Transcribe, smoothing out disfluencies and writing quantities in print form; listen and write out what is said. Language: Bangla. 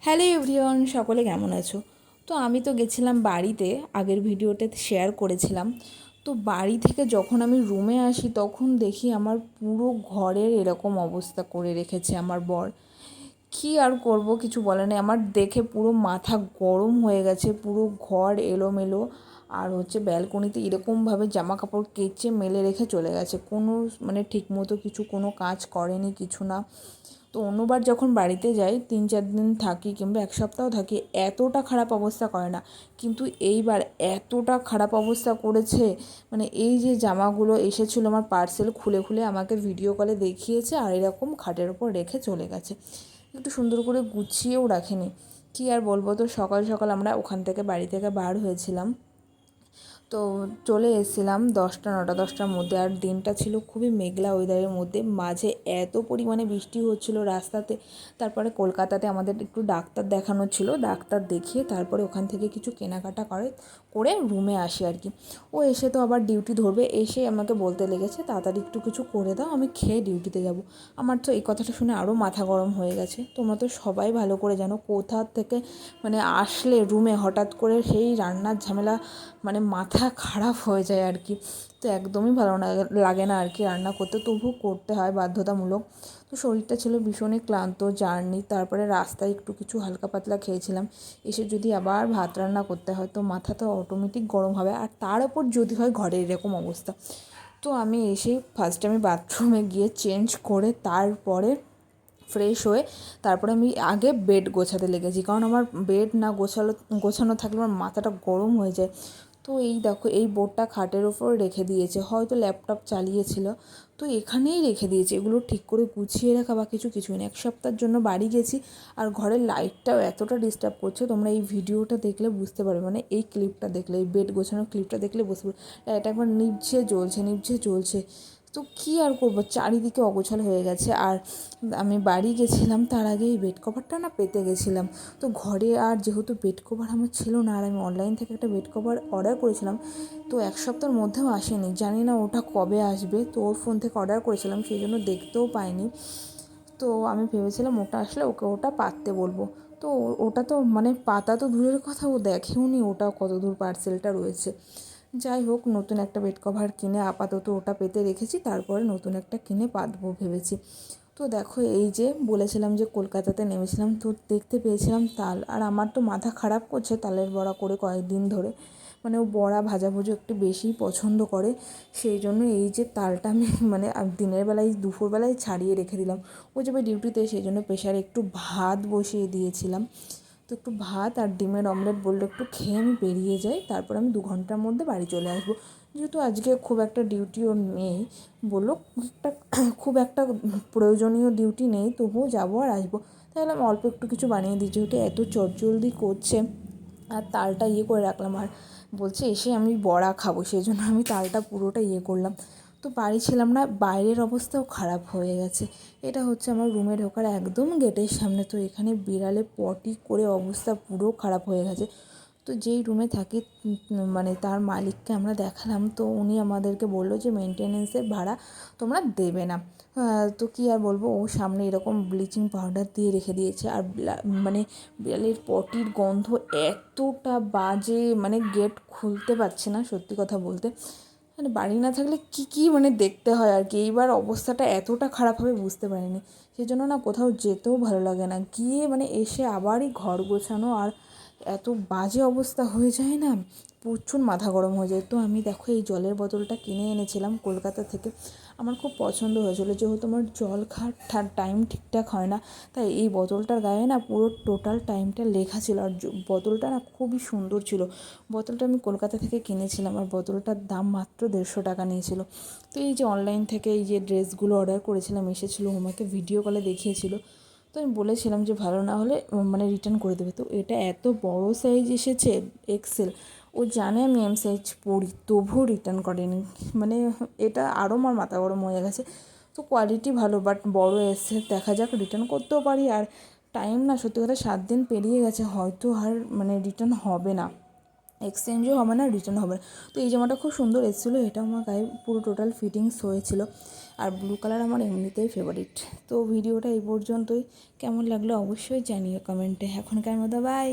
হ্যালো এভরিওয়ান, সকলে কেমন আছো? তো আমি তো গেছিলাম বাড়িতে, আগের ভিডিওতে শেয়ার করেছিলাম। তো বাড়ি থেকে যখন আমি রুমে আসি তখন দেখি আমার পুরো ঘরের এরকম অবস্থা করে রেখেছে আমার বর। কী আর করব, কিছু বলে নেই। আমার দেখে পুরো মাথা গরম হয়ে গেছে, পুরো ঘর এলোমেলো। আর ব্যালকনিতে এরকমভাবে জামা কাপড় কেচে মেলে রেখে চলে গেছে, কোনো ঠিকমতো কোনো কাজ করেনি, কিছু না। তো অন্যবার যখন বাড়িতে যাই 3-4 দিন থাকি কিংবা এক সপ্তাহ থাকি, এতটা খারাপ অবস্থা করে না। কিন্তু এইবার এতটা খারাপ অবস্থা করেছে। এই যে জামাগুলো এসেছিলো আমার পার্সেল, খুলে খুলে আমাকে ভিডিও কলে দেখিয়েছে, আর এরকম খাটের ওপর রেখে চলে গেছে। একটু সুন্দর করে গুছিয়েও রাখেনি। কী আর বলবো। তো সকাল সকাল আমরা ওখান থেকে বাড়ি থেকে বার হয়েছিলাম। তো চলে এসেছিলাম 9:10টার মধ্যে। আর দিনটা ছিল খুবই মেঘলা ওয়েদারের মধ্যে, মাঝে এত পরিমাণে বৃষ্টি হচ্ছিল রাস্তাতে। তারপরে কলকাতাতে আমাদের একটু ডাক্তার দেখানো ছিল, ডাক্তার দেখিয়ে তারপরে ওখান থেকে কিছু কেনাকাটা করে রুমে আসি আর কি। ও এসে তো আবার ডিউটি ধরবে, এসে আমাকে বলতে লেগেছে তাড়াতাড়ি একটু কিছু করে দাও, আমি খেয়ে ডিউটিতে যাব। আমার তো এই কথাটা শুনে আরও মাথা গরম হয়ে গেছে। তোমরা তো সবাই ভালো করে জানো কোথা থেকে আসলে রুমে হঠাৎ করে সেই রান্নার ঝামেলা, মাথা খারাপ হয়ে যায় আর কি। তো একদমই ভালো লাগে না আর কি রান্না করতে, তবুও করতে হয় বাধ্যতামূলক। তো শরীরটা ছিল ভীষণই ক্লান্ত, জার্নি, তারপরে রাস্তায় একটু কিছু হালকা পাতলা খেয়েছিলাম। এসে যদি আবার ভাত রান্না করতে হয় তো মাথা তো অটোমেটিক গরম হবে, আর তার ওপর যদি হয় ঘরের এরকম অবস্থা। তো আমি এসেই ফার্স্টে আমি বাথরুমে গিয়ে চেঞ্জ করে তারপরে ফ্রেশ হয়ে তারপরে আমি আগে বেড গোছাতে লেগেছি, কারণ আমার বেড না গোছানো থাকলে আমার মাথাটা গরম হয়ে যায়। তো এই দেখো, এই বোর্ডটা খাটের ওপর রেখে দিয়েছে, হয়তো ল্যাপটপ চালিয়েছিল, তো এখানেই রেখে দিয়েছে। এগুলো ঠিক করে গুছিয়ে রাখা বা কিছুই না। এক সপ্তাহের জন্য বাড়ি গেছি, আর ঘরের লাইটটাও এতটা ডিস্টার্ব করছে, তোমরা এই ভিডিওটা দেখলে বুঝতে পারবে, এই ক্লিপটা দেখলে, এই বেড গোছানোর ক্লিপটা দেখলে বুঝতে পারবে। এটা একবার নিভছে জ্বলছে। তো কী আর করবো, চারিদিকে অগোছাল হয়ে গেছে। আর আমি বাড়ি গেছিলাম, তার আগে এই বেড কভারটা পেতে গেছিলাম। তো ঘরে আর যেহেতু বেড কভার আমার ছিল না, আর আমি অনলাইন থেকে একটা বেড কভার অর্ডার করেছিলাম, তো এক সপ্তাহের মধ্যেও আসেনি, জানি না ওটা কবে আসবে। তো ওর ফোন থেকে অর্ডার করেছিলাম, সেই জন্য দেখতেও পাইনি। তো আমি ভেবেছিলাম ওটা আসলে ওকে ওটা পাততে বলবো। তো ওটা তো পাতা তো দূরের কথা, ও দেখেও নি ওটা কত দূর পার্সেলটা রয়েছে। যাই হোক, নতুন একটা বেড কভার কিনে আপাতত ওটা পেতে রেখেছি, তারপরে নতুন একটা কিনে পাতবো ভেবেছি। তো দেখো, এই যে বলেছিলাম যে কলকাতাতে নেমেছিলাম, তো দেখতে পেয়েছিলাম তাল, আর আমার তো মাথা খারাপ করছে তালের বড়া করে কয়েকদিন ধরে। ও বড়া ভাজাভুজি একটু বেশিই পছন্দ করে, সেই জন্য এই যে তালটা আমি দিনের বেলায় দুপুরবেলায় ছাড়িয়ে রেখে দিলাম। ও যাবে ডিউটিতে, সেই জন্য প্রেশারে একটু ভাত বসিয়ে দিয়েছিলাম। তো একটু ভাত আর ডিমের অমলেট বললো একটু খেয়ে আমি বেরিয়ে যাই, তারপর আমি 2 ঘন্টার মধ্যে বাড়ি চলে আসবো। যেহেতু আজকে খুব একটা ডিউটিও নেই, বললো একটা খুব একটা প্রয়োজনীয় ডিউটি নেই, তবুও যাবো আর আসবো। তাহলে আমি অল্প একটু কিছু বানিয়ে দিই, যেহেতু এত চটজলদি করছে। আর তালটা করে রাখলাম, আর বলছে এসে আমি বড়া খাবো, সেই জন্য আমি তালটা পুরোটা করলাম। তো বাড়ি ছিলাম না, বাইরের অবস্থাও খারাপ হয়ে গেছে। এটা হচ্ছে আমার রুমে ঢোকার একদম গেটের সামনে। তো এখানে বিড়ালে পটি করে অবস্থা পুরো খারাপ হয়ে গেছে। তো যেই রুমে থাকি তার মালিককে আমরা দেখালাম, তো উনি আমাদেরকে বললো যে মেনটেনেন্সের ভাড়া তোমরা দেবে না। তো কী আর বলবো, ও সামনে এরকম ব্লিচিং পাউডার দিয়ে রেখে দিয়েছে। আর বিড়ালের পটির গন্ধ এতটা বাজে, গেট খুলতে পারছে না, সত্যি কথা বলতে। বাড়ি না থাকলে কী দেখতে হয় আর কি। এইবার অবস্থাটা এতটা খারাপ হবে বুঝতে পারিনি, সেই জন্য না কোথাও যেতেও ভালো লাগে না। গিয়ে এসে আবারই ঘর গোছানো, আর এত বাজে অবস্থা হয়ে যায় না, প্রচুর মাথা গরম হয়ে যায়। তো আমি দেখো এই জলের বোতলটা কিনে এনেছিলাম কলকাতা থেকে, আমার খুব পছন্দ হয়েছিলো। যেহেতু আমার জল খাওয়ার টাইম ঠিকঠাক হয় না, তাই এই বোতলটার গায়ে না পুরো টোটাল টাইমটা লেখা ছিল। আর বোতলটা না খুবই সুন্দর ছিল। বোতলটা আমি কলকাতা থেকে কিনেছিলাম, আর বোতলটার দাম মাত্র 150 টাকা নিয়েছিল। তো এই যে অনলাইন থেকে এই যে ড্রেসগুলো অর্ডার করেছিলাম এসেছিলো, আমাকে ভিডিও কলে দেখিয়েছিল। তো আমি বলেছিলাম যে ভালো না হলে রিটার্ন করে দেবে। তো এটা এত বড় সাইজ এসেছে, এক্সেল। ও জানে আমি এম সাইজ পরি, তবুও রিটার্ন করেনি। এটা আরও আমার মাথা গরম হয়ে গেছে। তো কোয়ালিটি ভালো, বাট বড় এসে, দেখা যাক, রিটার্ন করতেও পারি। আর টাইম না সত্যি কথা 7 দিন পেরিয়ে গেছে, হয়তো আর রিটার্ন হবে না। এক্সচেঞ্জও হবে না, রিটার্ন হবে না। তো এই জামাটা খুব সুন্দর এসেছিলো, এটা আমার গায়ে পুরো টোটাল ফিটিংস হয়েছিল। আর ব্লু কালার আমার এমনিতেই ফেভারিট। তো ভিডিওটা এই পর্যন্তই, কেমন লাগলো অবশ্যই জানিও কমেন্টে। এখনকার মতো বাই।